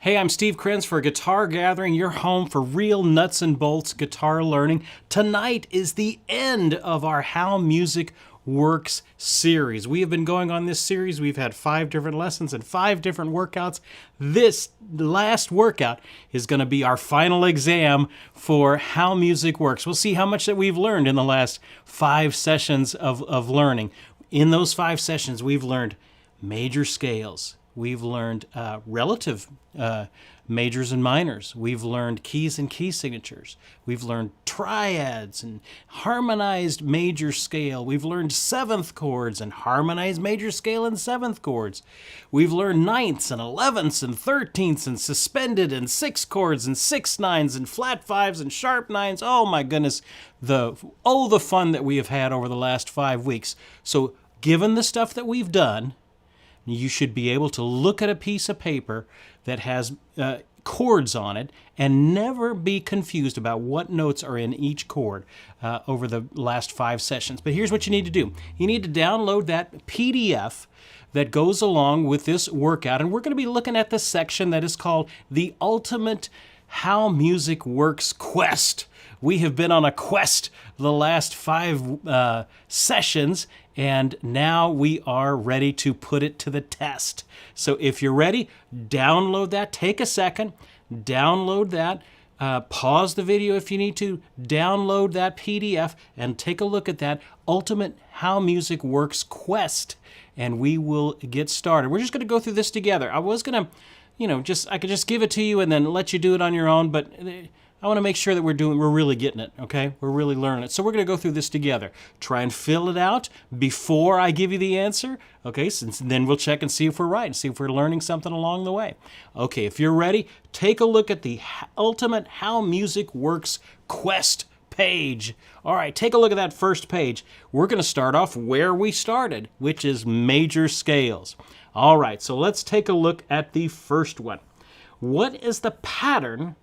Hey, I'm Steve Krenz for Guitar Gathering, your home for real nuts and bolts guitar learning. Tonight is the end of our How Music Works series. We have been going on this series. We've had 5 different lessons and 5 different workouts. This last workout is going to be our final exam for How Music Works. We'll see how much that we've learned in the last 5 sessions of learning. In those 5 sessions, we've learned major scales. We've learned relative majors and minors. We've learned keys and key signatures. We've learned triads and harmonized major scale. We've learned 7th chords and harmonized major scale and 7th chords. We've learned 9ths and 11ths and 13ths and suspended and 6 chords and 6 nines and flat 5s and sharp 9s. Oh my goodness, the fun that we have had over the last 5 weeks. So given the stuff that we've done, you should be able to look at a piece of paper that has chords on it and never be confused about what notes are in each chord over the last 5 sessions. But here's what you need to do. You need to download that PDF that goes along with this workout, and we're going to be looking at the section that is called the Ultimate How Music Works Quest. We have been on a quest the last 5 sessions, and now we are ready to put it to the test. So if you're ready, download that. Take a second, download that. Pause the video if you need to. Download that PDF and take a look at that Ultimate How Music Works Quest, and we will get started. We're just going to go through this together. I was going to, I could just give it to you and then let you do it on your own, but I want to make sure that we're really getting it, okay? We're really learning it. So we're going to go through this together. Try and fill it out before I give you the answer, okay? Since then we'll check and see if we're right and see if we're learning something along the way. Okay, if you're ready, take a look at the Ultimate How Music Works Quest page. All right, take a look at that first page. We're going to start off where we started, which is major scales. All right, so let's take a look at the first one. What is the pattern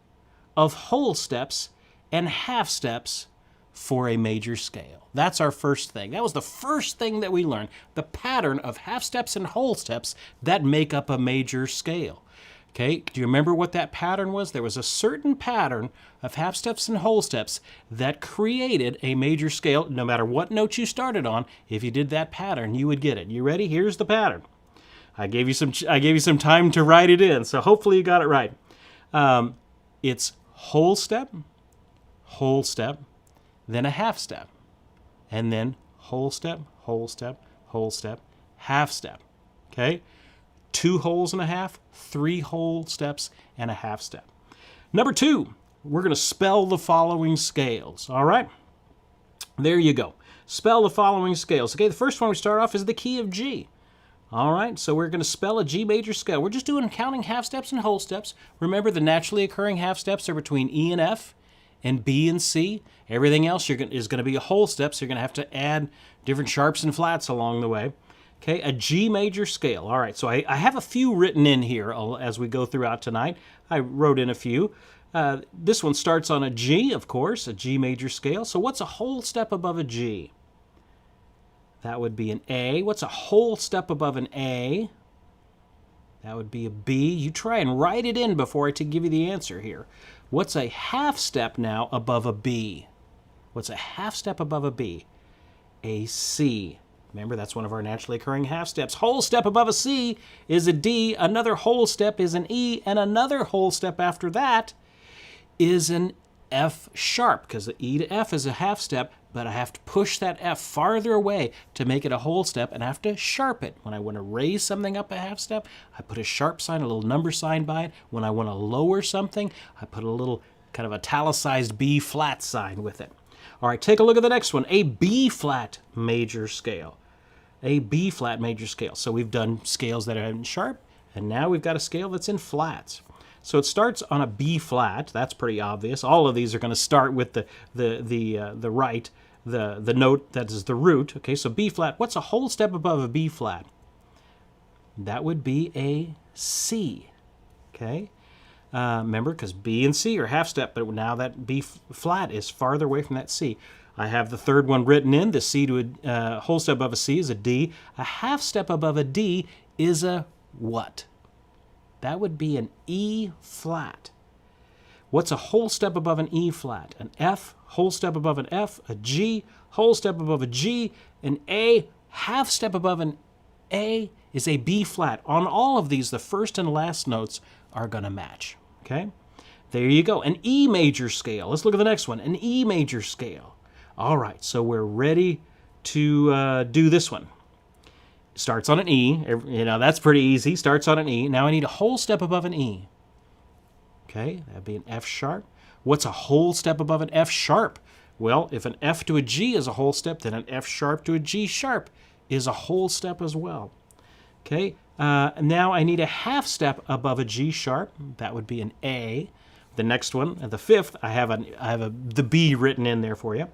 of whole steps and half steps for a major scale? That's our first thing. That was the first thing that we learned, the pattern of half steps and whole steps that make up a major scale. Okay, do you remember what that pattern was? There was a certain pattern of half steps and whole steps that created a major scale. No matter what note you started on, if you did that pattern, you would get it. You ready? Here's the pattern. I gave you some time to write it in, so hopefully you got it right. It's whole step, then a half step, and then whole step, half step, okay? 2 wholes and a half, 3 whole steps, and a half step. Number 2, we're going to spell the following scales, all right? There you go. Spell the following scales. Okay, the first one we start off is the key of G. All right, so we're going to spell a G major scale. We're just counting half steps and whole steps. Remember, the naturally occurring half steps are between E and F and B and C. Everything else is going to be a whole step, so you're going to have to add different sharps and flats along the way. Okay, a G major scale. All right, so I have a few written in here as we go throughout tonight. I wrote in a few. This one starts on a G, of course, a G major scale. So what's a whole step above a G? That would be an A. What's a whole step above an A? That would be a B. You try and write it in before I give you the answer here. What's a half step now above a B? What's a half step above a B? A C. Remember, that's one of our naturally occurring half steps. Whole step above a C is a D. Another whole step is an E. And another whole step after that is an F sharp, because the E to F is a half step, but I have to push that F farther away to make it a whole step, and I have to sharp it. When I want to raise something up a half step, I put a sharp sign, a little number sign by it. When I want to lower something, I put a little kind of italicized B flat sign with it. All right, take a look at the next one, a B flat major scale. A B flat major scale. So we've done scales that are in sharp, and now we've got a scale that's in flats. So it starts on a B flat. That's pretty obvious. All of these are going to start with the note that is the root. Okay, so B flat. What's a whole step above a B flat? That would be a C. Okay, remember, because B and C are half step, but now that B flat is farther away from that C. I have the third one written in. The C to a whole step above a C is a D. A half step above a D is a what? That would be an E flat. What's a whole step above an E flat? An F, whole step above an F, a G, whole step above a G, an A, half step above an A is a B flat. On all of these, the first and last notes are going to match, okay? There you go, an E major scale. Let's look at the next one, an E major scale. All right, so we're ready to do this one. Starts on an E, that's pretty easy, starts on an E. Now I need a whole step above an E. Okay, that'd be an F sharp. What's a whole step above an F sharp? Well, if an F to a G is a whole step, then an F sharp to a G sharp is a whole step as well. Okay, now I need a half step above a G sharp. That would be an A. The next one, the fifth, I have the B written in there for you.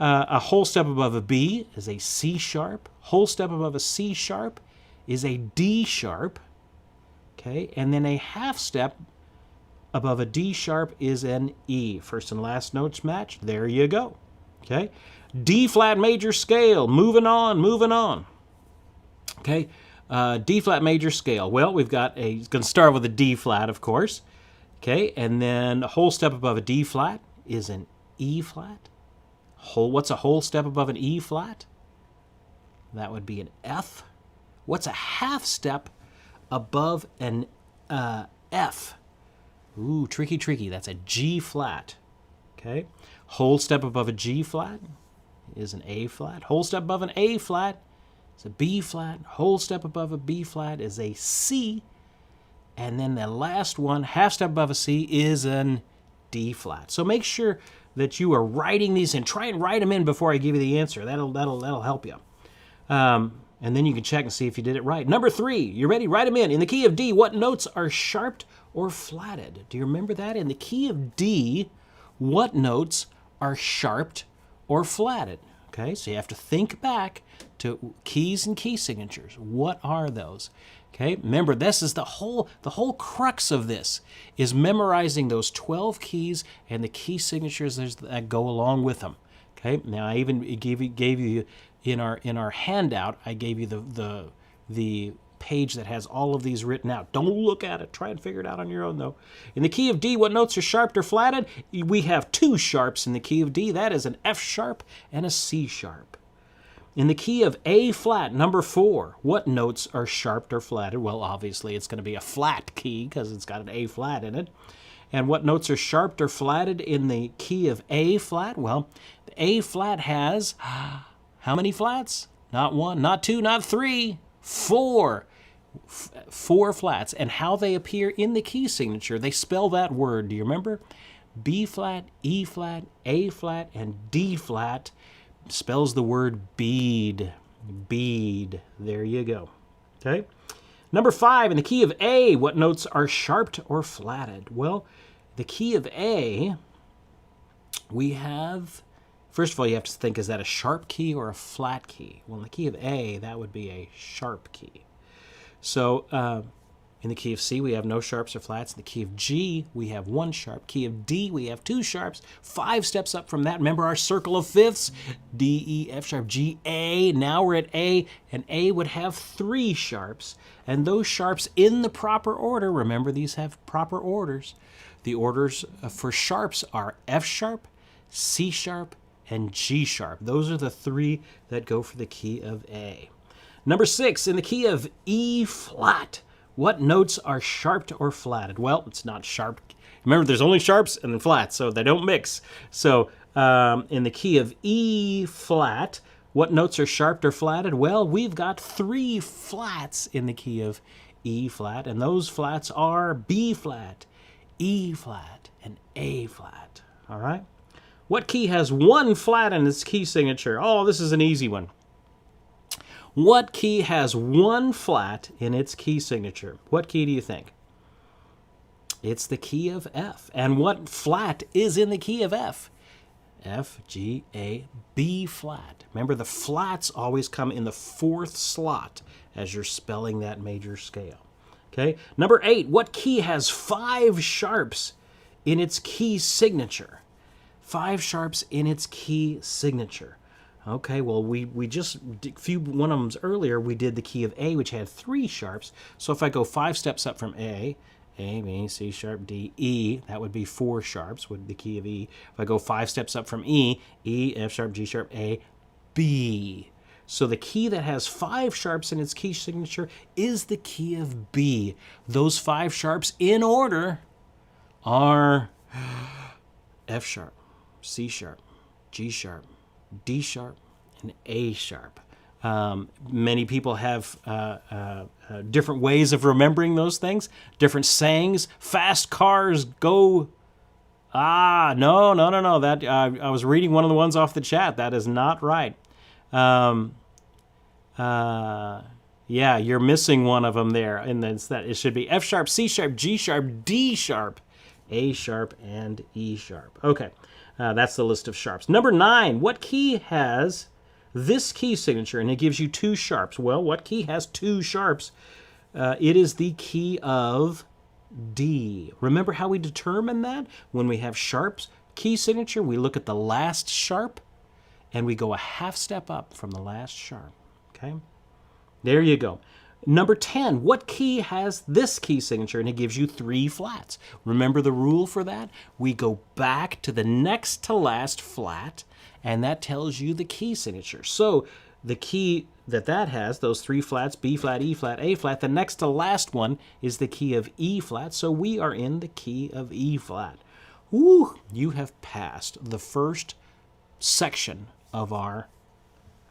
A whole step above a B is a C sharp. Whole step above a C sharp is a D sharp. Okay, and then a half step above a D sharp is an E. First and last notes match. There you go. Okay, D flat major scale. Moving on. Okay, D flat major scale. Well, we've got it's going to start with a D flat, of course. Okay, and then a whole step above a D flat is an E flat. What's a whole step above an E flat? That would be an F. What's a half step above an F? Ooh, tricky. That's a G flat. Okay. Whole step above a G flat is an A flat. Whole step above an A flat is a B flat. Whole step above a B flat is a C. And then the last one, half step above a C, is an D flat. So make sure that you are writing these in. Try and write them in before I give you the answer. That'll help you. And then you can check and see if you did it right. Number 3, you ready? Write them in. In the key of D, what notes are sharped or flatted? Do you remember that? In the key of D, what notes are sharped or flatted? Okay, so you have to think back to keys and key signatures. What are those? Okay, remember, this is the whole crux of this is memorizing those 12 keys and the key signatures that go along with them. Okay, now I even gave you in our handout, I gave you the page that has all of these written out. Don't look at it. Try and figure it out on your own, though. In the key of D, what notes are sharped or flatted? We have 2 sharps in the key of D. That is an F sharp and a C sharp. In the key of A flat, number 4, what notes are sharped or flatted? Well, obviously, it's going to be a flat key because it's got an A flat in it. And what notes are sharped or flatted in the key of A flat? Well, the A flat has how many flats? Not 1, not 2, not 3, 4. 4 flats. And how they appear in the key signature, they spell that word. Do you remember? B flat, E flat, A flat, and D flat spells the word bead. Bead. There you go. Okay. Number 5, in the key of A, what notes are sharped or flatted? Well, the key of A, we have, first of all, you have to think, is that a sharp key or a flat key? Well, in the key of A, that would be a sharp key. So, in the key of C, we have no sharps or flats. In the key of G, we have 1 sharp. Key of D, we have 2 sharps. 5 steps up from that. Remember our circle of fifths? D, E, F sharp, G, A. Now we're at A, and A would have 3 sharps. And those sharps in the proper order, remember these have proper orders. The orders for sharps are F sharp, C sharp, and G sharp. Those are the 3 that go for the key of A. Number 6, in the key of E flat, what notes are sharped or flatted? Well, it's not sharp. Remember, there's only sharps and then flats, so they don't mix. So in the key of E flat, what notes are sharped or flatted? Well, we've got 3 flats in the key of E flat, and those flats are B flat, E flat, and A flat. All right? What key has 1 flat in its key signature? Oh, this is an easy one. What key has 1 flat in its key signature? What key do you think? It's the key of F. And what flat is in the key of F? F, G, A, B flat. Remember, the flats always come in the 4th slot as you're spelling that major scale. Okay. Number 8, what key has 5 sharps in its key signature? 5 sharps in its key signature. Okay, well, we just did one of them earlier. We did the key of A, which had 3 sharps. So if I go 5 steps up from A, B, C sharp, D, E, that would be 4 sharps with the key of E. If I go 5 steps up from E, F sharp, G sharp, A, B. So the key that has 5 sharps in its key signature is the key of B. Those 5 sharps in order are F sharp, C sharp, G sharp, D sharp, and A sharp. Many people have different ways of remembering those things, different sayings. Fast cars go. No. That I was reading one of the ones off the chat. That is not right. Yeah, you're missing one of them there, and that's that. It should be F sharp, C sharp, G sharp, D sharp, A sharp, and E sharp. Okay. That's the list of sharps. Number 9, what key has this key signature? And it gives you 2 sharps. Well, what key has 2 sharps? It is the key of D. Remember how we determine that? When we have sharps key signature, we look at the last sharp, and we go a half step up from the last sharp. Okay? There you go. Number 10, what key has this key signature? And it gives you 3 flats. Remember the rule for that? We go back to the next to last flat, and that tells you the key signature. So the key that has, those 3 flats, B flat, E flat, A flat, the next to last one is the key of E flat, so we are in the key of E flat. Woo! You have passed the first section of our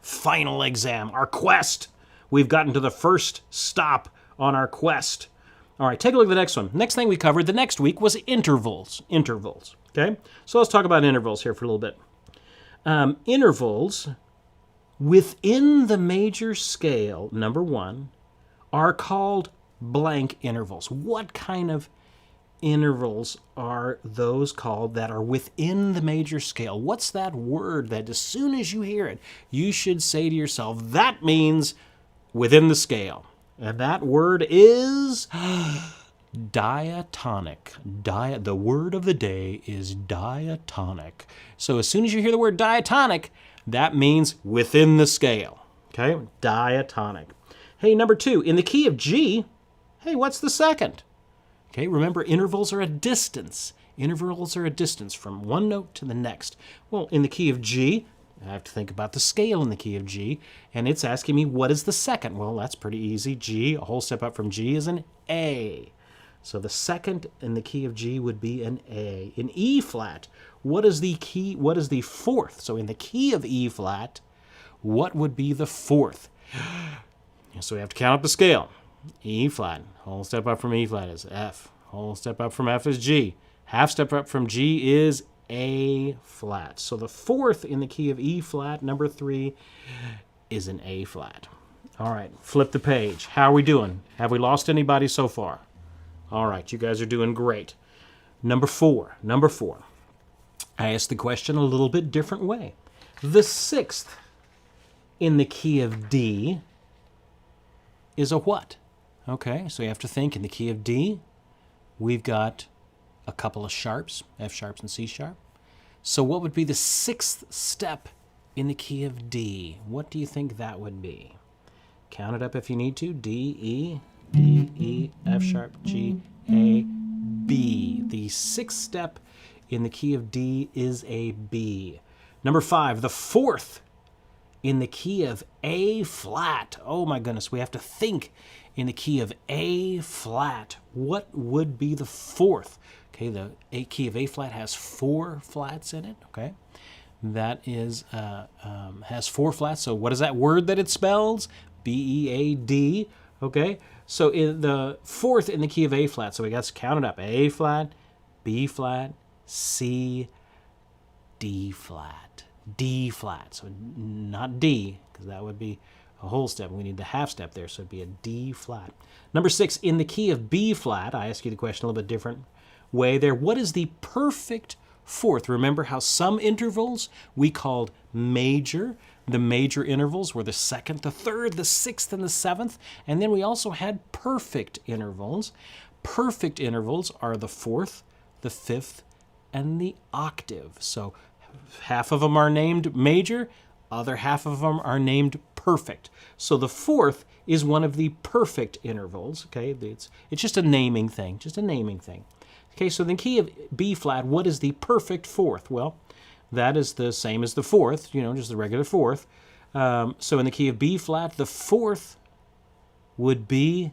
final exam, our quest. We've gotten to the first stop on our quest. All right, take a look at the next one. Next thing we covered the next week was intervals. Intervals, okay? So let's talk about intervals here for a little bit. Intervals within the major scale, number 1, are called blank intervals. What kind of intervals are those called that are within the major scale? What's that word that as soon as you hear it, you should say to yourself, that means within the scale? And that word is diatonic. The word of the day is diatonic. So as soon as you hear the word diatonic, that means within the scale. Okay? Diatonic. Hey, number 2, in the key of G, hey, what's the second? Okay, remember intervals are a distance. Intervals are a distance from one note to the next. Well, in the key of G, I have to think about the scale in the key of G, and it's asking me what is the second. Well, that's pretty easy. G, a whole step up from G, is an A. So the second in the key of G would be an A. In E flat, what is the key? What is the fourth? So in the key of E flat, what would be the fourth? So we have to count up the scale. E flat, whole step up from E flat is F. Whole step up from F is G. Half step up from G is A flat. So the fourth in the key of E flat, number 3, is an A flat. All right, flip the page. How are we doing? Have we lost anybody so far? All right, you guys are doing great. Number 4. I asked the question a little bit different way. The 6th in the key of D is a what? Okay, so you have to think in the key of D, we've got a couple of sharps, F sharps and C sharp. So what would be the 6th step in the key of D? What do you think that would be? Count it up if you need to. D, E, F sharp, G, A, B. The 6th step in the key of D is a B. Number 5, the 4th in the key of A flat. Oh my goodness, we have to think in the key of A flat. What would be the 4th? Okay, the key of A flat has 4 flats in it, okay? That is, has 4 flats, so what is that word that it spells? B-E-A-D, okay? So in the 4th in the key of A flat, so we got to count it up. A flat, B flat, C, D flat, D flat. So not D, because that would be a whole step. We need the half step there, so it'd be a D flat. Number 6, in the key of B flat, I ask you the question a little bit different way there. What is the perfect 4th? Remember how some intervals we called major. The major intervals were the 2nd, the 3rd, the 6th, and the 7th. And then we also had perfect intervals. Perfect intervals are the 4th, the 5th, and the octave. So half of them are named major, Other half of them are named perfect. So the fourth is one of the perfect intervals. Okay, it's just a naming thing, Okay, so the key of B flat, what is the perfect fourth? Well, that is the same as the fourth, just the regular fourth. So in the key of B flat, the fourth would be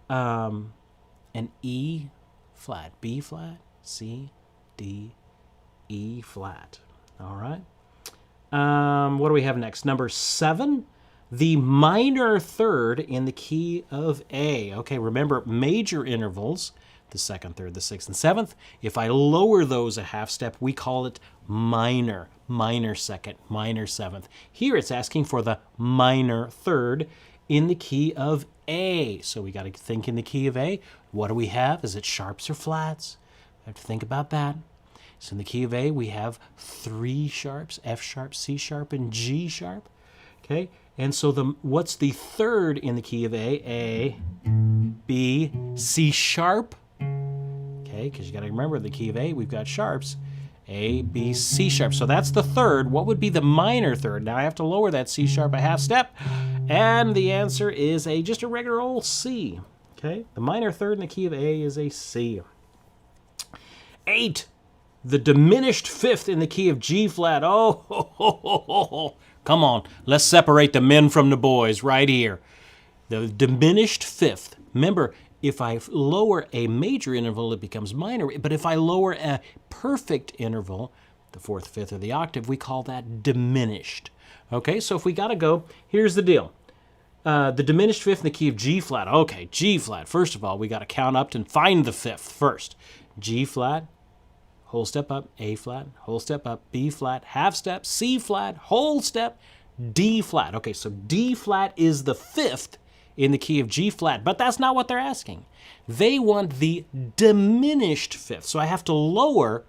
an E flat, B flat, C, D, E flat. All right. What do we have next? Number 7, the minor third in the key of A. Okay, remember major intervals, the 2nd, 3rd, the 6th, and 7th. If I lower those a half step, we call it minor. Minor 2nd, minor 7th. Here it's asking for the minor third in the key of A. So we got to think in the key of A. What do we have? Is it sharps or flats? I have to think about that. So in the key of A, we have 3 sharps, F sharp, C sharp, and G sharp. Okay, and so what's the third in the key of A? A, B, C sharp. Okay, because you got to remember the key of A, we've got sharps. A, B, C sharp. So that's the third. What would be the minor third? Now I have to lower that C sharp a half step. And the answer is just a regular old C. Okay, the minor third in the key of A is a C. 8. The diminished fifth in the key of G flat. Oh, come on. Let's separate the men from the boys right here. The diminished fifth. Remember, if I lower a major interval, it becomes minor. But if I lower a perfect interval, the 4th, 5th, or the octave, we call that diminished. Okay, so if we got to go, here's the deal. The diminished fifth in the key of G flat. Okay, G flat. First of all, we got to count up and find the fifth first. G flat, whole step up, A flat, whole step up, B flat, half step, C flat, whole step, D flat. Okay, so D flat is the fifth in the key of G flat, but that's not what they're asking. They want the diminished fifth. So I have to lower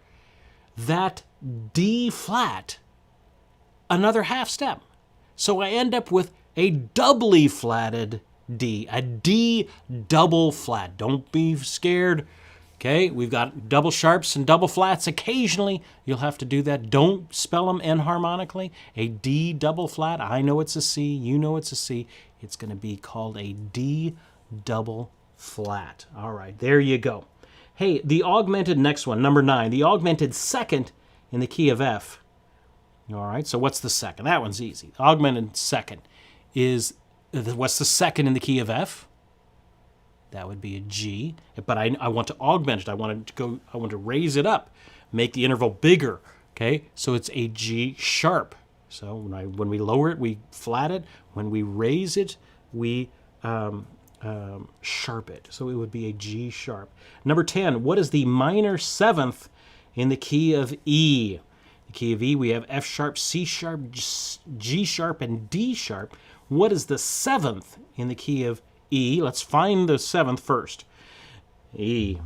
that D flat another half step. So I end up with a doubly flatted D, a D double flat. Don't be scared. Okay, we've got double sharps and double flats. Occasionally, you'll have to do that. Don't spell them enharmonically. A D double flat, I know it's a C, you know it's a C. It's going to be called a D double flat. All right, there you go. Hey, the augmented next one, number 9, the augmented second in the key of F. All right, so what's the second? That one's easy. The augmented second is, what's the second in the key of F? That would be a G, but I want to augment it. I want to raise it up, make the interval bigger. Okay, so it's a G sharp. So when we lower it, we flat it. When we raise it, we sharp it. So it would be a G sharp. Number 10. What is the minor seventh in the key of E? The key of E, we have F sharp, C sharp, G sharp, and D sharp. What is the seventh in the key of E? Let's find the seventh first. E,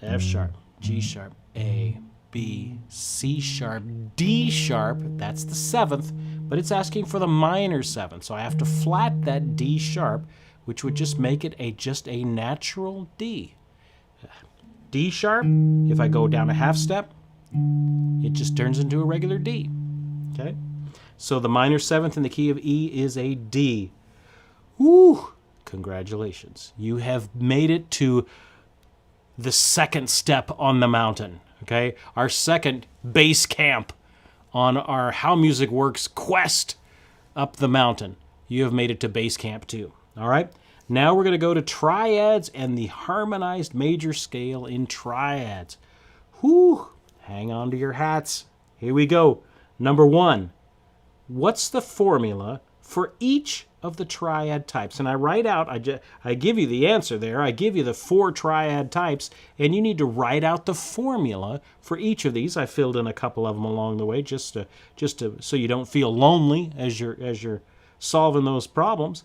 F sharp, G sharp, A, B, C sharp, D sharp. That's the seventh, but it's asking for the minor seventh. So I have to flat that D sharp, which would just make it just a natural D. D sharp, if I go down a half step, it just turns into a regular D. Okay? So the minor seventh in the key of E is a D. Woo! Congratulations. You have made it to the second step on the mountain. Okay? Our second base camp on our How Music Works quest up the mountain. You have made it to base camp 2. All right? Now we're going to go to triads and the harmonized major scale in triads. Whew! Hang on to your hats. Here we go. Number 1. What's the formula for each of the triad types? And I write out, I give you the answer there. I give you the 4 triad types, and you need to write out the formula for each of these. I filled in a couple of them along the way just to so you don't feel lonely as you're solving those problems.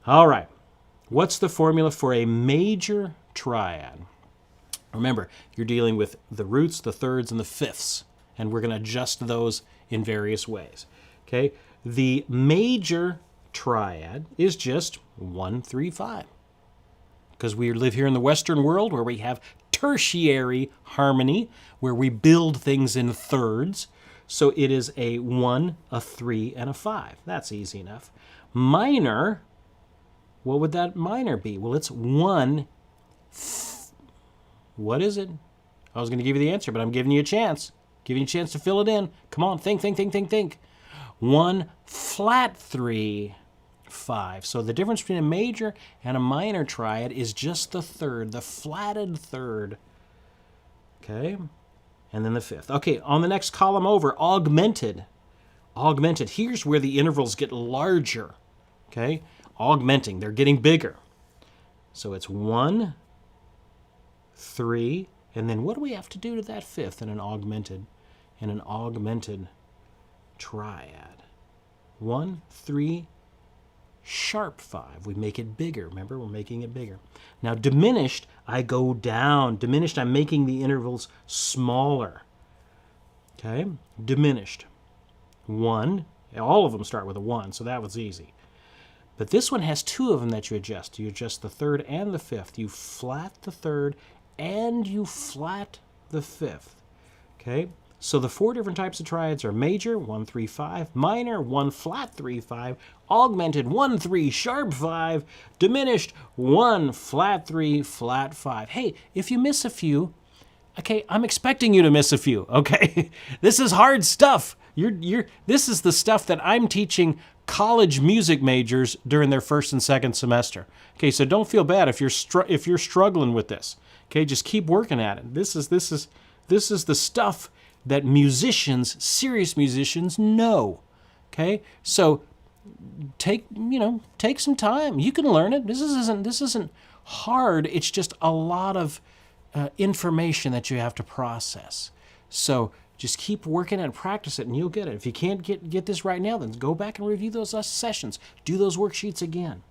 All right. What's the formula for a major triad? Remember, you're dealing with the roots, the thirds, and the fifths, and we're going to adjust those in various ways. Okay? The major triad is just 1, 3, 5. Because we live here in the Western world where we have tertiary harmony, where we build things in thirds. So it is a 1, a 3, and a 5. That's easy enough. Minor, what would that minor be? Well, it's 1. What is it? I was going to give you the answer, but I'm giving you a chance. Giving you a chance to fill it in. Come on, think, think, think, think, think. 1 flat 3, 5. So the difference between a major and a minor triad is just the third, the flatted third. Okay, and then the fifth. Okay, on the next column over, augmented. Augmented. Here's where the intervals get larger. Okay, augmenting. They're getting bigger. So it's 1, 3, and then what do we have to do to that fifth in an augmented triad? 1, 3, sharp 5. We make it bigger. Remember, we're making it bigger. Now, diminished, I go down. Diminished, I'm making the intervals smaller. Okay, diminished. 1, all of them start with a 1, so that was easy. But this one has 2 of them that you adjust. You adjust the third and the fifth. You flat the third and you flat the fifth. Okay, so the 4 different types of triads are major, 1, 3, 5, minor, 1, flat 3, 5, augmented, 1, 3, sharp 5, diminished, 1, flat 3, flat 5. Hey, if you miss a few, okay, I'm expecting you to miss a few, okay? This is hard stuff. This is the stuff that I'm teaching college music majors during their first and second semester. Okay, so don't feel bad if you're struggling with this. Okay, just keep working at it. This is the stuff that musicians, serious musicians, know. Okay, so take some time. You can learn it. This isn't hard. It's just a lot of information that you have to process. So just keep working and practice it, and you'll get it. If you can't get this right now, then go back and review those sessions. Do those worksheets again.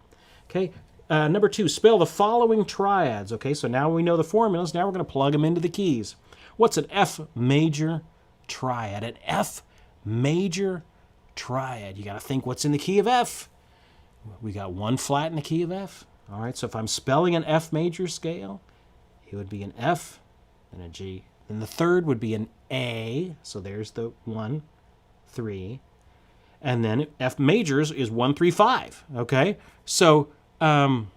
Okay. Number 2, spell the following triads. Okay, so now we know the formulas. Now we're going to plug them into the keys. What's an F major triad? An F major triad. You got to think what's in the key of F. We got 1 flat in the key of F. All right, so if I'm spelling an F major scale, it would be an F and a G. Then the third would be an A. So there's the 1, 3. And then F majors is 1, 3, 5. Okay, so in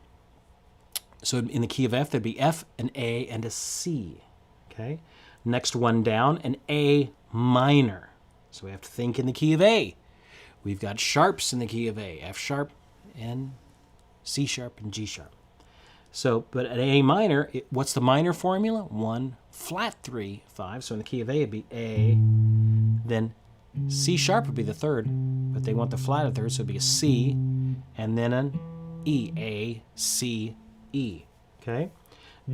the key of F, there'd be F, an A, and a C. Okay, next one down, an A minor. So we have to think in the key of A. We've got sharps in the key of A, F sharp, and C sharp, and G sharp. So, but an A minor, what's the minor formula? 1, flat 3, 5. So in the key of A, it'd be A. Then C sharp would be the third, but they want the flatted third, so it'd be a C, and then an E, A, C, E. Okay.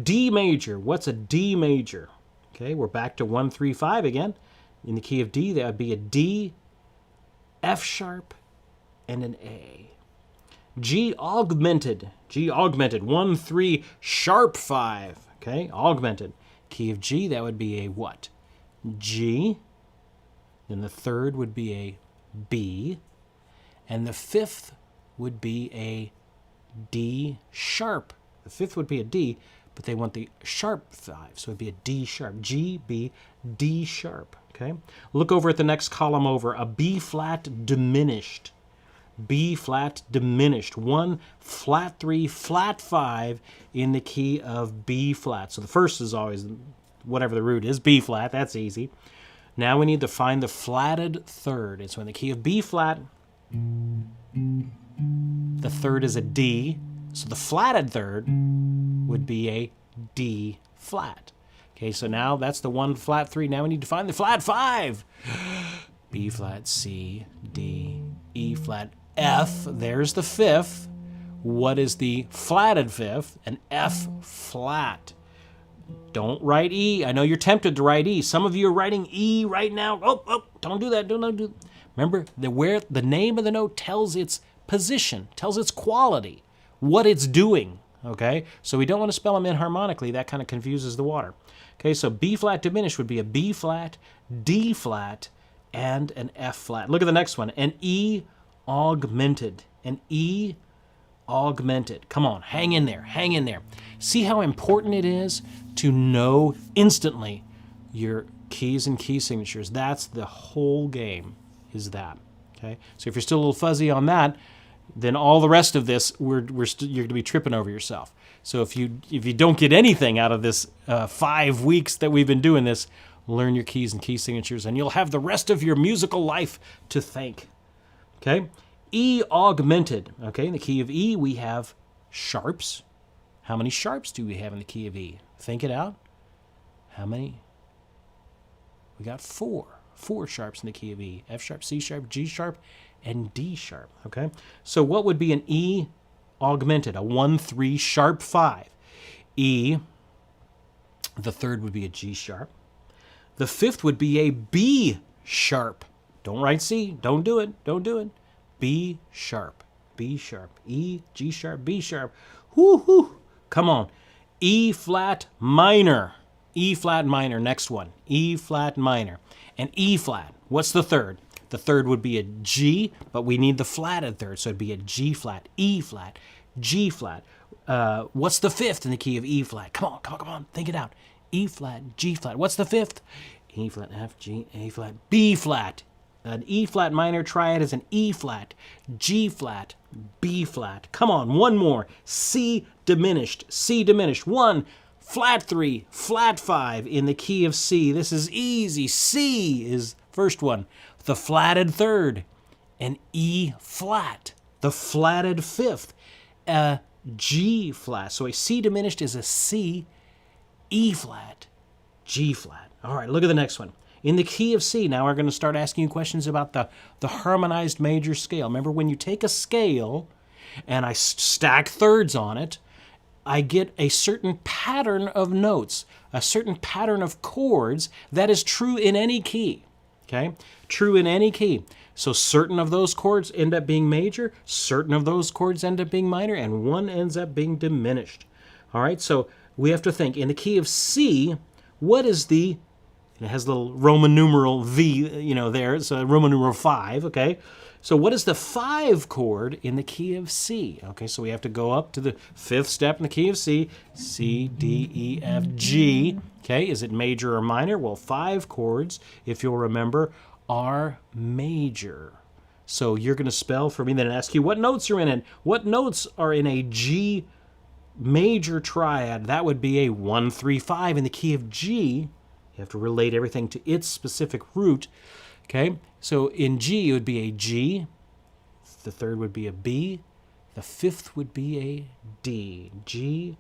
D major. What's a D major? Okay, we're back to 1, 3, 5 again. In the key of D, that would be a D, F sharp, and an A. G augmented. G augmented. 1, 3, sharp 5. Okay, augmented. Key of G, that would be a what? G. Then the third would be a B. And the fifth would be a D sharp. The fifth would be a D, but they want the sharp 5, so it'd be a D sharp. G, B, D sharp. Okay. Look over at the next column over. A B flat diminished. B flat diminished. 1, flat 3, flat 5 in the key of B flat. So the first is always whatever the root is, B flat. That's easy. Now we need to find the flatted third. And so in the key of B flat, the third is a D. So the flatted third would be a D flat. Okay, so now that's the 1 flat 3. Now we need to find the flat 5. B flat, C, D, E flat, F. There's the fifth. What is the flatted fifth? An F flat. Don't write E. I know you're tempted to write E. Some of you are writing E right now. Oh, don't do that. Don't do that. Remember, where the name of the note tells its position, tells its quality, what it's doing. Okay, so we don't want to spell them inharmonically. That kind of confuses the water. Okay, so B flat diminished would be a B flat, D flat, and an F flat. Look at the next one. An E augmented. An E augmented. Come on, hang in there. Hang in there. See how important it is to know instantly your Keys and key signatures. That's the whole game, is that. Okay? So if you're still a little fuzzy on that, then all the rest of this, you're going to be tripping over yourself. So if you don't get anything out of this 5 weeks that we've been doing this, learn your keys and key signatures, and you'll have the rest of your musical life to thank. Okay? E augmented. Okay, in the key of E, we have sharps. How many sharps do we have in the key of E? Think it out. How many? We got 4. 4 sharps in the key of E. F sharp, C sharp, G sharp, and D sharp. Okay? So what would be an E augmented? A 1-3 sharp 5. E, the third would be a G sharp. The fifth would be a B sharp. Don't write C. Don't do it. Don't do it. B sharp. B sharp. E, G sharp, B sharp. Whoo-hoo. Come on. E flat minor. E flat minor. Next one. E flat minor. And E flat. What's the third? The third would be a G, but we need the flatted third, so it'd be a G flat, E flat, G flat. What's the fifth in the key of E flat? Come on, come on, come on. Think it out. E flat, G flat. What's the fifth? E flat, F, G, A flat, B flat. An E flat minor triad is an E flat, G flat, B flat. Come on, one more. C diminished, C diminished. 1, flat 3, flat 5 in the key of C. This is easy. C is first one. The flatted third. An E flat. The flatted fifth. A G flat. So a C diminished is a C, E flat, G flat. All right, look at the next one. In the key of C, now we're going to start asking you questions about the harmonized major scale. Remember, when you take a scale and I stack thirds on it, I get a certain pattern of notes, a certain pattern of chords that is true in any key. Okay? True in any key. So certain of those chords end up being major, certain of those chords end up being minor, and one ends up being diminished. All right, so we have to think, in the key of C, what is the, it has a little Roman numeral V, there, it's a Roman numeral 5, okay? So what is the 5 chord in the key of C? Okay, so we have to go up to the 5th step in the key of C, C, D, E, F, G. Okay, is it major or minor? Well, 5 chords, if you'll remember, are major. So you're going to spell for me, then ask you what notes are in it. What notes are in a G major triad? That would be a 1, 3, 5 in the key of G. You have to relate everything to its specific root. Okay, so in G it would be a G. The third would be a B. The fifth would be a D. G,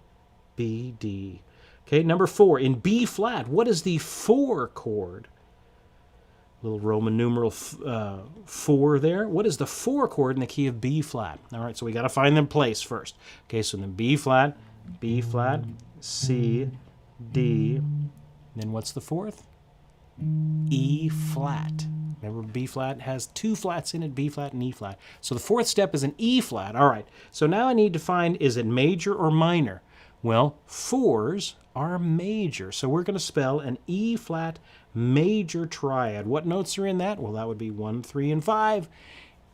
B, D. Okay, number 4, in B flat, what is the 4 chord? Little Roman numeral 4 there. What is the 4 chord in the key of B flat? All right, so we got to find them place first. Okay, so then B flat, C, D. Then what's the 4th? E flat. Remember, B flat has 2 flats in it, B flat and E flat. So the 4th step is an E flat. All right, so now I need to find, is it major or minor? Well, 4s are major, so we're going to spell an E flat major triad. What notes are in that? Well, that would be 1, 3, and 5.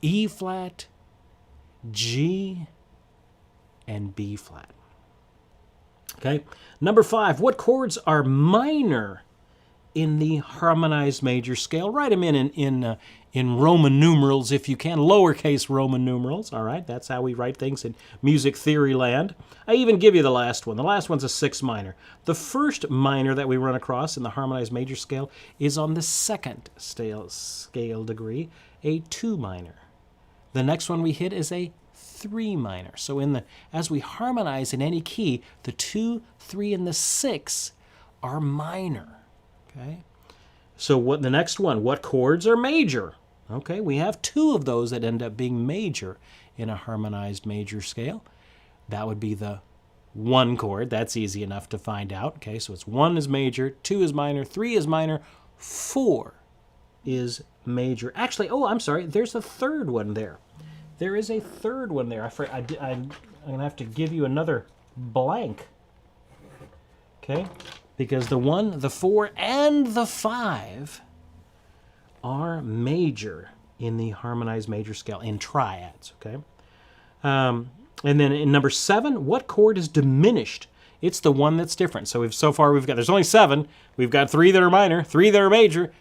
E flat, G, and B flat. Okay, number 5, what chords are minor in the harmonized major scale? Write them in Roman numerals if you can, lowercase Roman numerals. All right, that's how we write things in music theory land. I even give you the last one. The last one's a 6 minor. The first minor that we run across in the harmonized major scale is on the 2nd scale degree, a 2 minor. The next one we hit is a 3 minor. So as we harmonize in any key, the 2, 3, and the 6 are minor. Okay. So what the next one? What chords are major? Okay, we have 2 of those that end up being major in a harmonized major scale. That would be the 1 chord. That's easy enough to find out. Okay, so it's 1 is major, 2 is minor, 3 is minor, 4 is major. Actually, oh, I'm sorry, there's a 3rd one there. There is a 3rd one there. I'm going to have to give you another blank. Okay, because the 1, the 4, and the 5 are major in the harmonized major scale, in triads, okay? And then in number 7, what chord is diminished It's the one that's different. So so far we've got, there's only 7. We've got 3 that are minor, 3 that are major.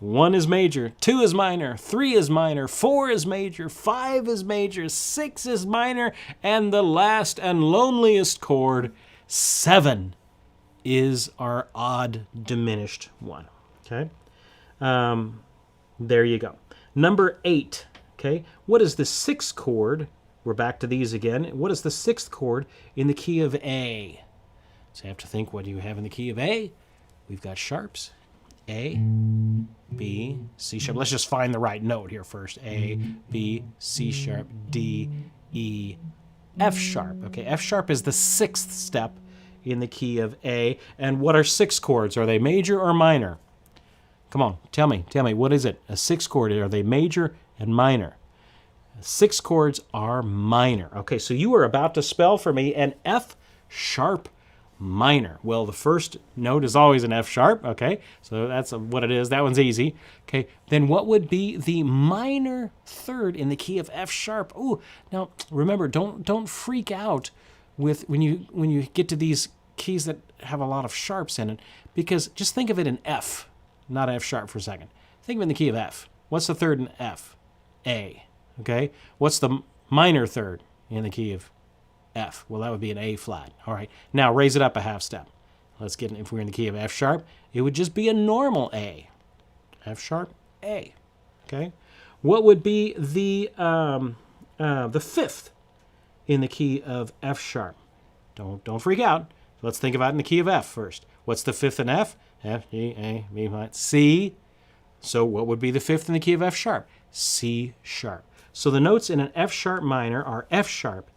1 is major, 2 is minor, 3 is minor, 4 is major, 5 is major, 6 is minor, and the last and loneliest chord, 7, is our odd diminished one. Okay? There you go. Number 8. Okay? What is the 6th chord? We're back to these again. What is the 6th chord in the key of A? So you have to think, what do you have in the key of A? We've got sharps. A, B, C sharp. Let's just find the right note here first. A, B, C sharp, D, E, F sharp. Okay, F sharp is the 6th step in the key of A. And what are 6 chords? Are they major or minor? Come on, tell me, what is it? A 6 chord, are they major and minor? 6 chords are minor. Okay, so you are about to spell for me an F sharp minor. Well, the first note is always an F sharp, okay? So that's what it is. That one's easy. Okay, then what would be the minor 3rd in the key of F sharp? Ooh, now remember, don't freak out with when you get to these keys that have a lot of sharps in it, because just think of it in F, not F sharp for a second. Think of it in the key of F. What's the 3rd in F? A, okay? What's the minor 3rd in the key of F? Well, that would be an A flat. All right, now raise it up a half step. Let's get, if we're in the key of F sharp, it would just be a normal A. F sharp, A. Okay. What would be the 5th in the key of F sharp? Don't freak out. Let's think about it in the key of F first. What's the 5th in F? F, G, A, B flat, C. So what would be the 5th in the key of F sharp? C sharp. So the notes in an F sharp minor are F sharp,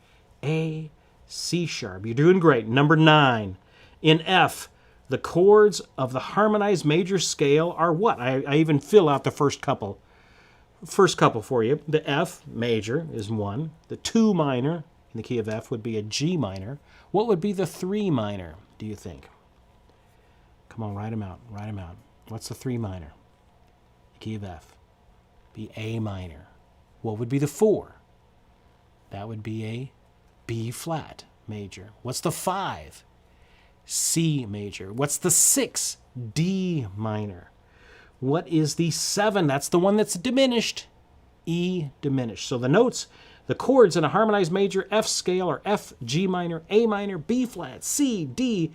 A, C sharp. You're doing great. Number 9. In F, the chords of the harmonized major scale are what? I even fill out the first couple for you. The F major is 1. The 2 minor in the key of F would be a G minor. What would be the 3 minor, do you think? Come on, write them out. What's the 3 minor? The key of F. Be A minor. What would be the 4? That would be a B flat major. What's the 5? C major. What's the 6? D minor. What is the 7? That's the one that's diminished. E diminished. So the notes, the chords in a harmonized major F scale are F, G minor, A minor, B flat, C, D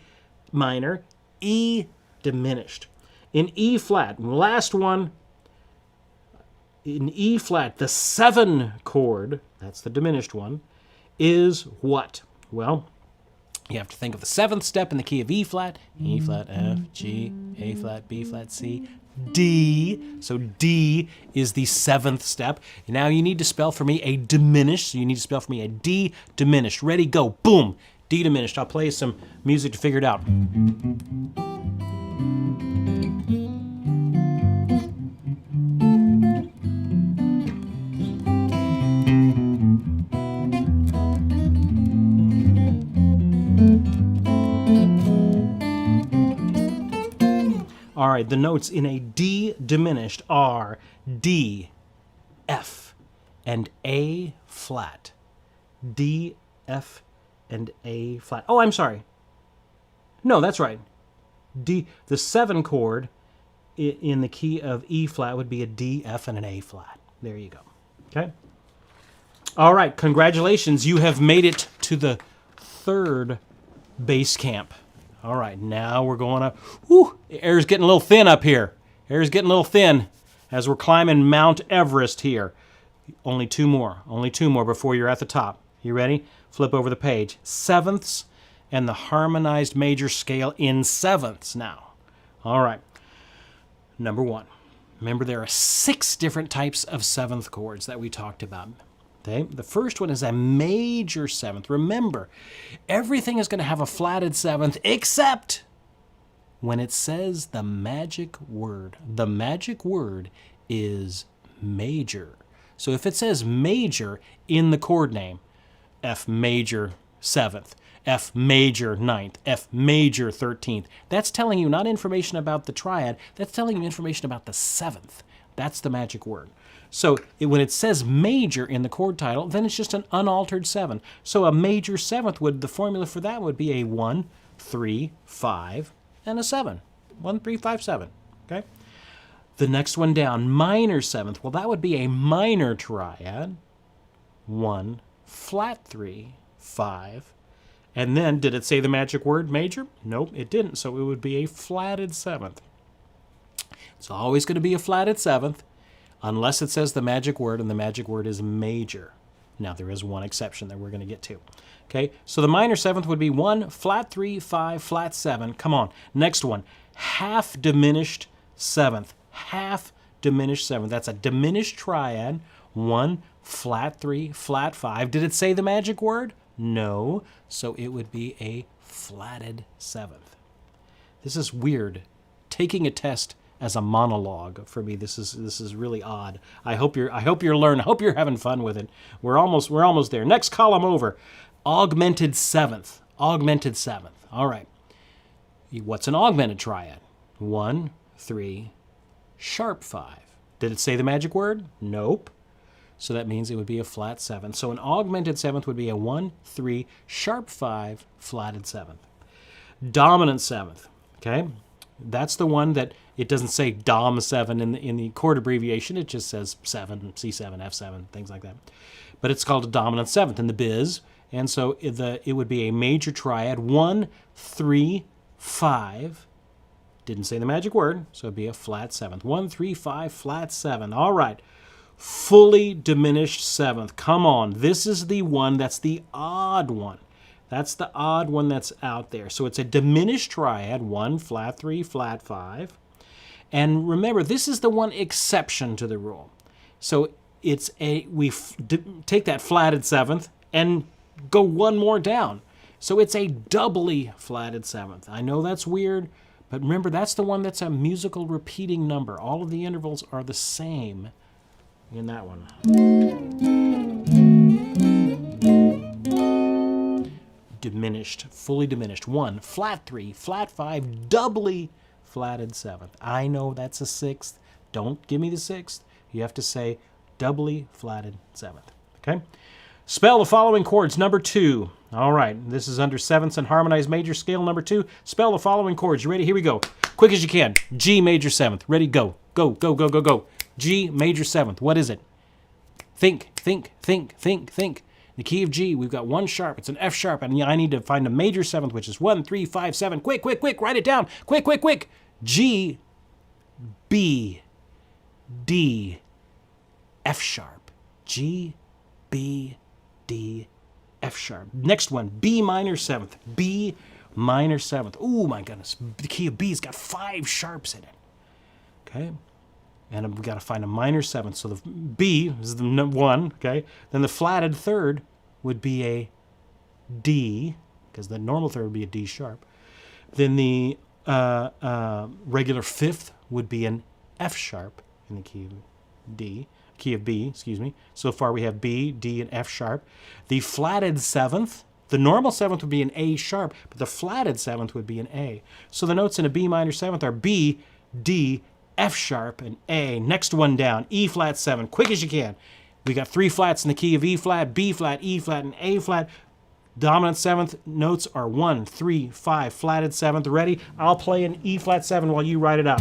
minor, E diminished. In E flat, last one, in E flat, the 7 chord, that's the diminished one, is what? Well, you have to think of the 7th step in the key of E flat, F, G, A flat, B flat, C, D. So D is the 7th step. Now you need to spell for me a diminished, so you need to spell for me a D diminished. Ready, go, boom, D diminished. I'll play some music to figure it out. All right, the notes in a D diminished are D, F, and A flat. D, F, and A flat. Oh, I'm sorry. No, that's right. D, the 7 chord in the key of E flat would be a D, F, and an A flat. There you go. Okay? All right, congratulations. You have made it to the 3rd base camp. All right, now we're going up. Whew, the air's getting a little thin up here. Air's getting a little thin as we're climbing Mount Everest here. Only 2 more before you're at the top. You ready? Flip over the page. 7ths and the harmonized major scale in 7ths now. All right, number 1. Remember, there are 6 different types of 7th chords that we talked about. Okay? The first one is a major 7th. Remember, everything is going to have a flatted 7th except when it says the magic word. The magic word is major. So if it says major in the chord name, F major 7th, F major 9th, F major 13th, that's telling you not information about the triad, that's telling you information about the 7th. That's the magic word. So when it says major in the chord title, then it's just an unaltered 7. So a major 7th the formula for that would be a 1, 3, 5, and a 7. 1, 3, 5, 7. Okay? The next one down, minor 7th. Well, that would be a minor triad. 1, flat 3, 5. And then, did it say the magic word major? Nope, it didn't. So it would be a flatted 7th. It's always going to be a flatted 7th unless it says the magic word, and the magic word is major. Now, there is one exception that we're going to get to. Okay, so the minor 7th would be 1, flat 3, 5, flat 7. Come on. Next one, half diminished 7th. Half diminished 7th. That's a diminished triad. 1, flat 3, flat 5. Did it say the magic word? No. So it would be a flatted 7th. This is weird. Taking a test as a monologue for me, this is really odd. I hope you're learning. I hope you're having fun with it. We're almost there. Next column over, augmented 7th. Augmented 7th. All right. What's an augmented triad? 1, 3, sharp 5. Did it say the magic word? Nope. So that means it would be a flat 7th. So an augmented 7th would be a 1, 3, sharp 5, flatted 7th. Dominant 7th. Okay. That's the one that it doesn't say Dom 7 in the chord abbreviation. It just says 7, C7, F7, things like that. But it's called a dominant 7th in the biz. And so it would be a major triad. 1, 3, 5. Didn't say the magic word, so it'd be a flat 7th. 1, 3, 5, flat 7. All right. Fully diminished 7th. Come on. This is the one that's the odd one. That's the odd one that's out there. So it's a diminished triad, 1, flat 3, flat 5. And remember, this is the one exception to the rule. So it's take that flatted 7th and go one more down. So it's a doubly flatted 7th. I know that's weird, but remember, that's the one that's a musical repeating number. All of the intervals are the same in that one. Diminished, fully diminished. 1, flat 3, flat 5, doubly flatted 7th. I know that's a 6th. Don't give me the 6th. You have to say doubly flatted 7th. Okay? Spell the following chords. Number 2. All right. This is under 7ths and harmonized major scale. Number 2. Spell the following chords. You ready? Here we go. Quick as you can. G major 7th. Ready? Go. Go, go, go, go, go. G major 7th. What is it? Think, think, think, think, think. The key of G, we've got 1 sharp. It's an F sharp, and I need to find a major 7th, which is 1, 3, 5, 7. Quick, quick, quick. Write it down. Quick, quick, quick. G, B, D, F sharp. G, B, D, F sharp. Next one, B minor 7th. B minor 7th. Oh my goodness. The key of B's got 5 sharps in it. Okay. And we've got to find a minor 7th. So the B is the 1, okay? Then the flatted 3rd would be a D, because the normal 3rd would be a D sharp. Then the regular 5th would be an F sharp in the key of B, excuse me. So far we have B, D, and F sharp. The flatted 7th, the normal 7th would be an A sharp, but the flatted 7th would be an A. So the notes in a B minor 7th are B, D, F sharp, and A. Next one down, E flat 7. Quick as you can. We got 3 flats in the key of E flat, B flat, E flat, and A flat. Dominant 7th notes are 1, 3, 5, flatted 7th. Ready? I'll play an E flat 7 while you write it out.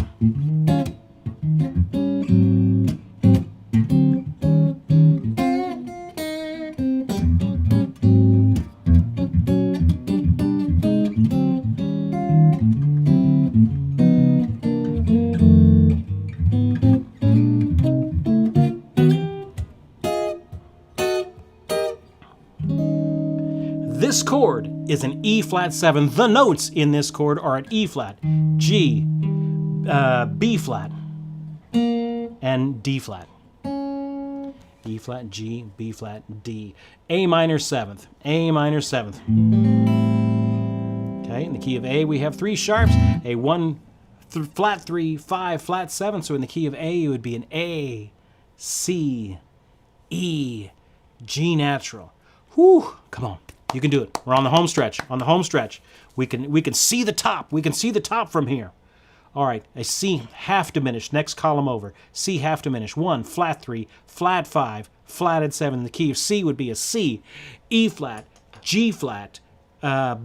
This chord is an E flat 7. The notes in this chord are an E flat, G, B flat, and D flat. E flat, G, B flat, D. A minor 7th, A minor 7th. Okay, in the key of A we have 3 sharps, a 1, flat 3, 5, flat 7. So in the key of A it would be an A, C, E, G natural. Whew, come on. You can do it. We're on the home stretch. On the home stretch. We can see the top. We can see the top from here. All right. A C half diminished. Next column over. C half diminished. 1, flat 3, flat 5, flatted 7. The key of C would be a C, E flat, G flat,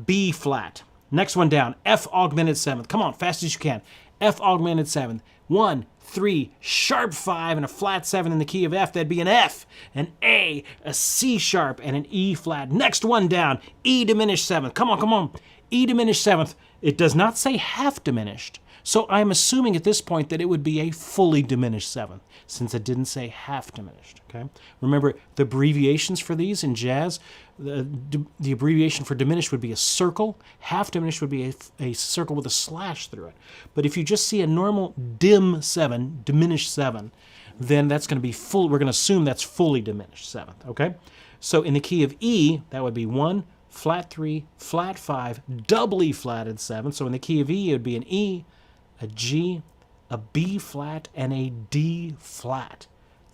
B flat. Next one down, F augmented 7th. Come on, fast as you can. F augmented 7th. 1, 3, sharp 5, and a flat 7 in the key of F. That'd be an F, an A, a C sharp, and an E flat. Next one down, E diminished 7th. Come on, come on. E diminished 7th. It does not say half diminished. So I'm assuming at this point that it would be a fully diminished 7th, since it didn't say half diminished. Okay. Remember the abbreviations for these in jazz. The abbreviation for diminished would be a circle. Half diminished would be a circle with a slash through it. But if you just see a normal dim 7, diminished 7, then that's going to be full. We're going to assume that's fully diminished 7th. Okay. So in the key of E, that would be 1, flat 3, flat 5, doubly flatted 7. So in the key of E, it would be an E, a G, a B flat, and a D flat.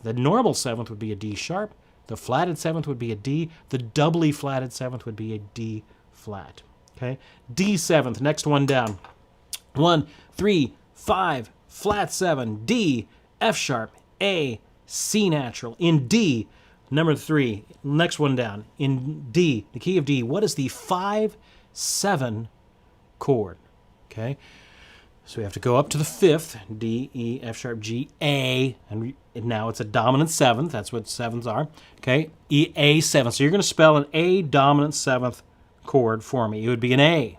The normal 7th would be a D sharp. The flatted 7th would be a D. The doubly flatted 7th would be a D flat. Okay, D 7th. Next one down. 1, 3, 5, flat 7, D, F sharp, A, C natural. In D, number 3. Next one down. In D, the key of D. What is the 5-7 chord? Okay. So we have to go up to the 5th, D, E, F sharp, G, A, and now it's a dominant 7th. That's what 7s are. Okay, E, A, 7. So you're going to spell an A dominant 7th chord for me. It would be an A.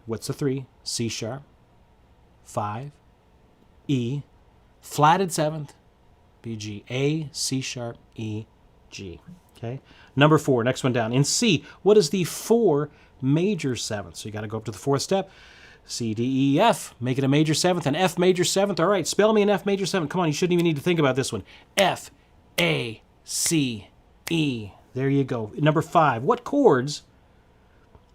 What's the 3? C sharp, 5, E, flatted 7th, B, G, A, C sharp, E, G. Okay, number 4, next one down. In C, what is the 4 major 7th? So you got to go up to the 4th step. C, D, E, F, make it a major 7th, an F major 7th. All right, spell me an F major 7th. Come on, you shouldn't even need to think about this one. F, A, C, E. There you go. Number 5, what chords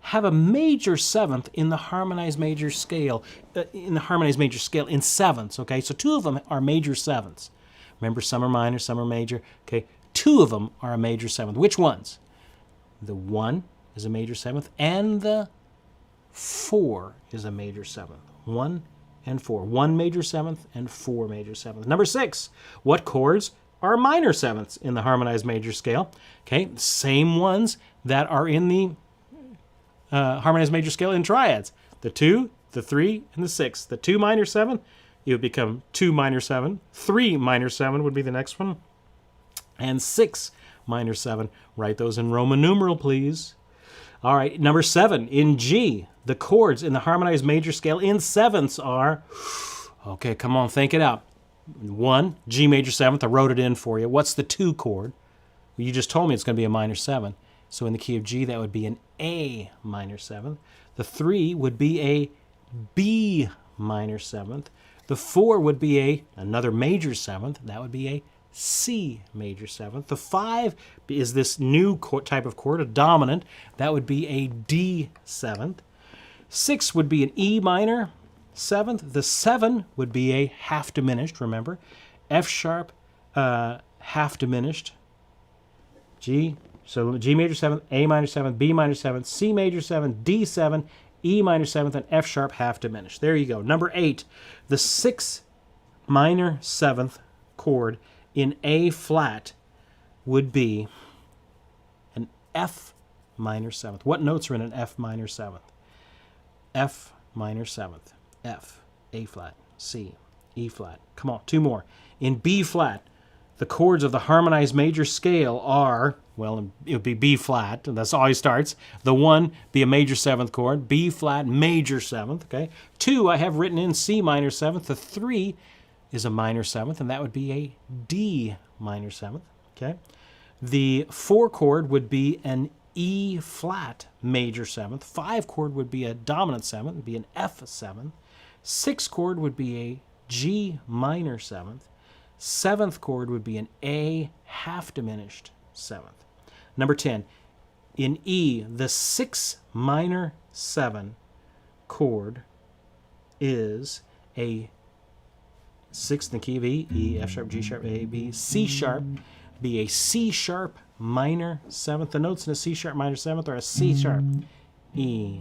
have a major 7th in the harmonized major scale, in 7ths, okay? So 2 of them are major 7ths. Remember, some are minor, some are major. Okay, 2 of them are a major 7th. Which ones? The 1 is a major 7th, and the 4 is a major 7th. 1 and 4. 1 major 7th and 4 major 7th. Number 6, what chords are minor 7ths in the harmonized major scale? Okay, same ones that are in the harmonized major scale in triads. The 2, the 3, and the 6. The 2 minor 7, it would become 2 minor 7. 3 minor 7 would be the next one. And 6 minor 7. Write those in Roman numeral, please. All right, number 7, in G, the chords in the harmonized major scale in 7ths are, okay, come on, think it out. 1, G major 7th, I wrote it in for you. What's the 2 chord? Well, you just told me it's going to be a minor 7. So in the key of G, that would be an A minor 7th. The 3 would be a B minor 7th. The 4 would be another major 7th. That would be a C major 7th. The 5 is this new type of chord, a dominant. That would be a D 7th. 6 would be an E minor 7th. The 7 would be a half diminished, remember. F sharp, half diminished. G, so G major 7th, A minor 7th, B minor 7th, C major 7th, D 7, E minor 7th, and F sharp half diminished. There you go. Number 8, the 6 minor 7th chord in A flat would be an F minor 7th. What notes are in an F minor 7th? F minor 7th, F, A flat, C, E flat. Come on, 2 more. In B flat, the chords of the harmonized major scale are, well, it would be B flat, and that's always starts. The 1 be a major 7th chord, B flat, major 7th, okay? 2 I have written in C minor 7th. The 3 is a minor 7th, and that would be a D minor 7th, okay? The 4 chord would be an E flat major 7th. 5 chord would be a dominant 7th, would be an F 7th. 6 chord would be a G minor 7th. 7th chord would be an A half diminished 7th. Number 10, in E, the 6 minor 7 chord is a 6th in the key of E, E, F sharp, G sharp, A, B, C sharp, be a C sharp minor 7th. The notes in a C sharp minor 7th are a C sharp, E,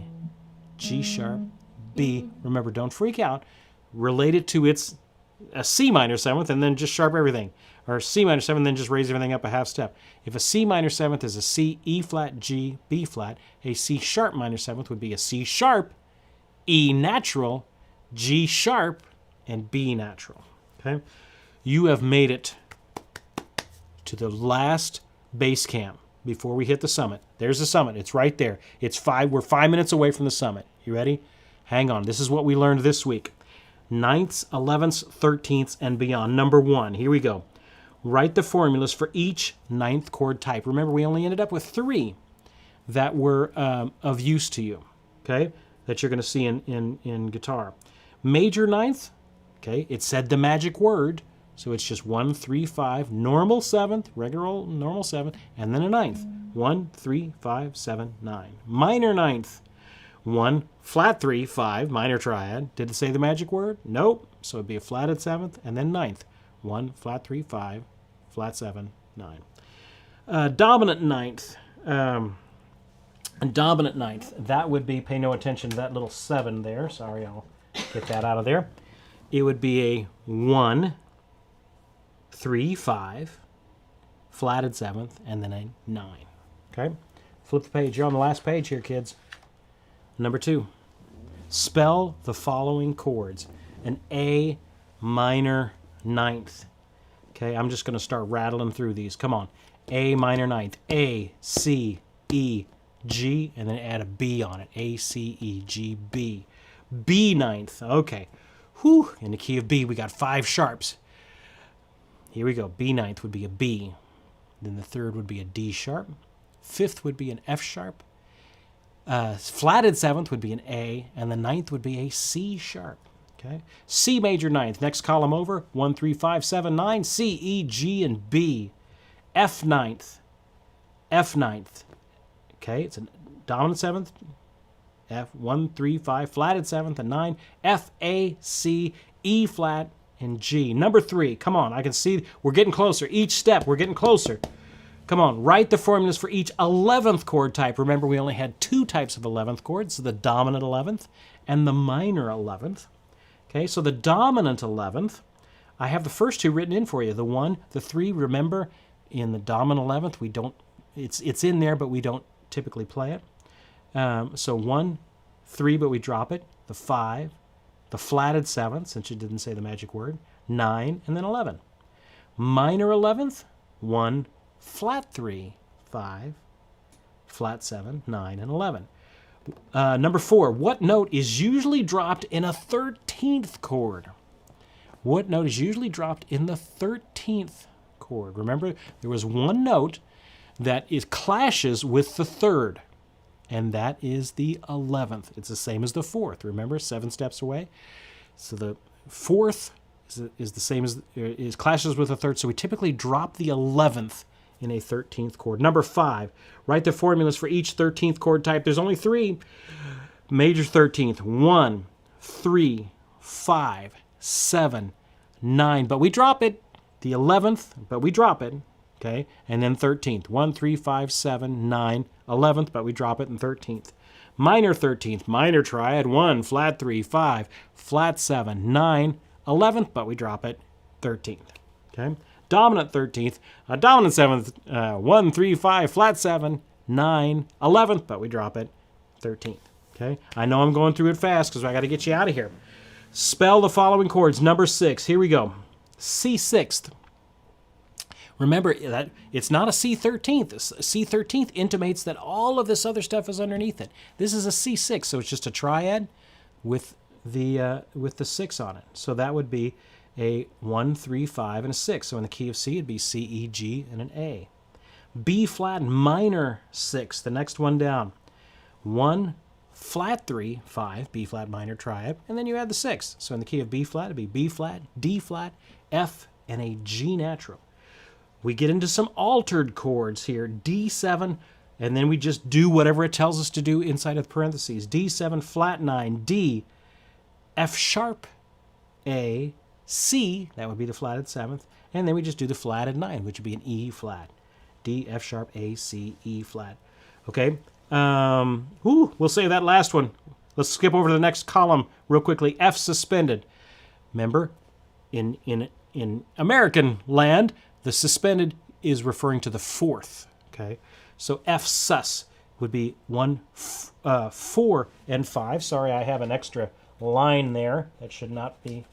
G sharp, B. Remember, don't freak out. Relate it to its a C minor 7th and then just sharp everything. Or C minor 7th and then just raise everything up a half step. If a C minor 7th is a C, E flat, G, B flat, a C sharp minor 7th would be a C sharp, E natural, G sharp, and B natural. Okay? You have made it to the last base camp before we hit the summit. There's the summit. It's right there. We're 5 minutes away from the summit. You ready? Hang on. This is what we learned this week. 9ths, 11ths, 13ths, and beyond. Number 1. Here we go. Write the formulas for each 9th chord type. Remember, we only ended up with 3 that were of use to you, okay, that you're going to see in guitar. Major 9th, okay, it said the magic word, so it's just 1, 3, 5, normal 7th, regular old normal 7th, and then a 9th. 1, 3, 5, 7, 9. Minor 9th, 1, flat 3, 5, minor triad. Did it say the magic word? Nope. So it'd be a flatted 7th, and then 9th. 1, flat 3, 5, flat 7, 9. Dominant 9th. Dominant 9th. That would be, pay no attention to that little 7 there. Sorry, I'll get that out of there. It would be a 1, 3, 5, flatted 7th, and then a 9. Okay? Flip the page. You're on the last page here, kids. Number 2. Spell the following chords. An A minor 9th. Okay, I'm just going to start rattling through these. Come on. A minor 9th. A, C, E, G, and then add a B on it. A, C, E, G, B. B 9th. Okay. Whew. In the key of B, we got 5 sharps. Here we go. B 9th would be a B. Then the 3rd would be a D sharp. 5th would be an F sharp. Flatted 7th would be an A, and the 9th would be a C sharp. Okay. C major 9th. Next column over. 1, 3, 5, 7, 9. C, E, G, and B. F 9th. F 9th. Okay. It's a dominant 7th. F 1, 3, 5. Flatted 7th and 9. F, A, C, E flat, and G. Number 3. Come on. I can see we're getting closer. Each step we're getting closer. Come on. Write the formulas for each 11th chord type. Remember, we only had 2 types of 11th chords. The dominant 11th and the minor 11th. Okay, so the dominant 11th, I have the first 2 written in for you. The 1, the 3, remember, in the dominant 11th, we don't, it's in there, but we don't typically play it. So 1, 3, but we drop it. The 5, the flatted 7th, since you didn't say the magic word, 9, and then 11. Minor 11th, 1, flat 3, 5, flat 7, 9, and 11. Number 4, what note is usually dropped in a 13th chord? What note is usually dropped in the 13th chord? Remember, there was one note that clashes with the 3rd, and that is the 11th. It's the same as the 4th. Remember, 7 steps away. So the 4th is the same as clashes with the 3rd. So we typically drop the 11th in a 13th chord. Number 5, write the formulas for each 13th chord type. There's only 3. Major 13th, 1, 3, 5, 7, 9. But we drop it. The 11th, but we drop it. Okay? And then 13th, 1, 3, 5, 7, 9. 11th, but we drop it in 13th. Minor 13th, minor triad, 1, flat 3, 5, flat 7, 9. 11th, but we drop it 13th. Okay? Dominant 13th, dominant 7th, 1, 3, 5, flat 7, 9, 11th, but we drop it 13th. Okay? I know I'm going through it fast because I got to get you out of here. Spell the following chords. Number 6, here we go. C 6th. Remember that it's not a C13th. A C13th intimates that all of this other stuff is underneath it. This is a C6, so it's just a triad with the 6 on it. So that would be a 1, 3, 5, and a 6. So in the key of C, it'd be C, E, G, and an A. B flat minor 6, the next one down. 1, flat 3, 5, B flat minor triad, and then you add the 6. So in the key of B flat, it'd be B flat, D flat, F, and a G natural. We get into some altered chords here. D7, and then we just do whatever it tells us to do inside of parentheses. D7, flat 9, D, F sharp, A, C, that would be the flatted 7th, and then we just do the flatted 9, which would be an E flat. D, F sharp, A, C, E flat. Okay? We'll save that last one. Let's skip over to the next column real quickly. F suspended. Remember, in American land, the suspended is referring to the fourth. Okay, so F sus would be 1, 4, and 5. Sorry, I have an extra line there. That should not be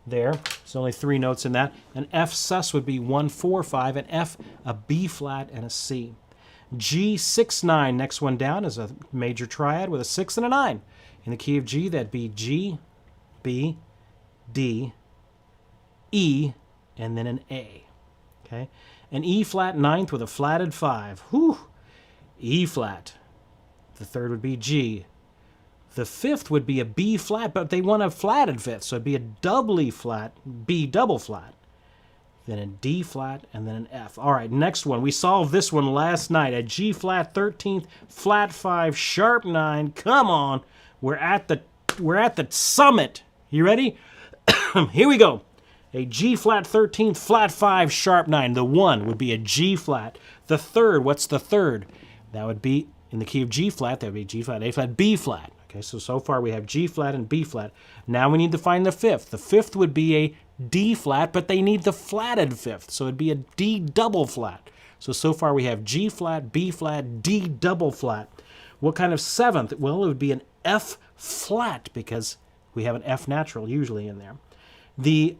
there. There's only 3 notes in that. And F sus would be 1, 4, 5, and F a B flat and a C. G 6, 9. Next one down is a major triad with a 6 and a 9. In the key of G, that'd be G, B, D, E, and then an A. Okay, an E flat 9th with a flatted 5. Whew. E flat. The third would be G. The 5th would be a B flat, but they want a flatted 5th, so it'd be a doubly flat, B double flat. Then a D flat, and then an F. All right, next one. We solved this one last night. A G flat 13th, flat 5, sharp 9. Come on. We're at the summit. You ready? Here we go. A G flat 13th, flat 5, sharp 9. The 1 would be a G flat. The third, what's the third? That would be, in the key of G flat, that would be G flat, A flat, B flat. Okay, so far we have G flat and B flat. Now we need to find the 5th. The 5th would be a D flat, but they need the flatted 5th, so it'd be a D double flat. So far we have G flat, B flat, D double flat. What kind of 7th? Well, it would be an F flat, because we have an F natural usually in there. The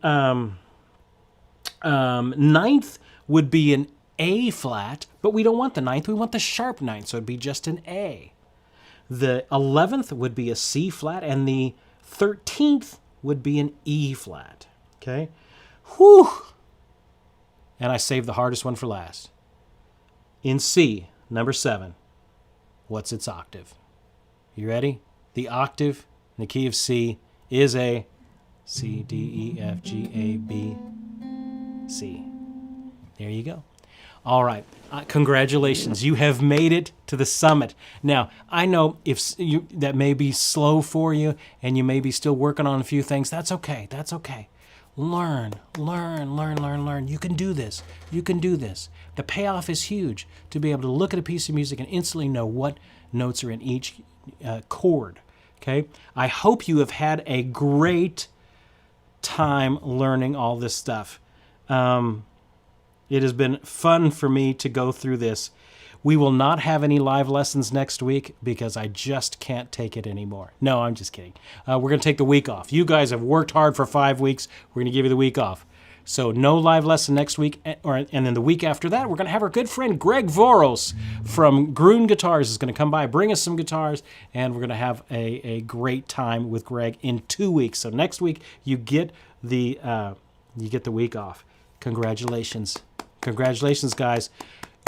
9th would be an A flat, but we don't want the 9th, we want the sharp 9th, so it'd be just an A. The 11th would be a C flat, and the 13th would be an E flat. Okay? Whew! And I saved the hardest one for last. In C, number 7, what's its octave? You ready? The octave in the key of C is a C, D, E, F, G, A, B, C. There you go. All right. Congratulations. You have made it to the summit. Now, I know that may be slow for you and you may be still working on a few things. That's okay. That's okay. Learn. You can do this. You can do this. The payoff is huge to be able to look at a piece of music and instantly know what notes are in each chord. Okay? I hope you have had a great time learning all this stuff. It has been fun for me to go through this. We will not have any live lessons next week because I just can't take it anymore. No, I'm just kidding. We're going to take the week off. You guys have worked hard for 5 weeks. We're going to give you the week off. So no live lesson next week, and then the week after that, we're going to have our good friend Greg Voros from Grun Guitars is going to come by, bring us some guitars, and we're going to have a great time with Greg in 2 weeks. So next week you get the week off. Congratulations. Congratulations, guys.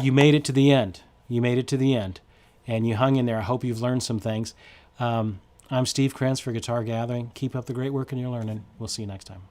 You made it to the end. You made it to the end. And you hung in there. I hope you've learned some things. I'm Steve Krenz for Guitar Gathering. Keep up the great work in your learning. We'll see you next time.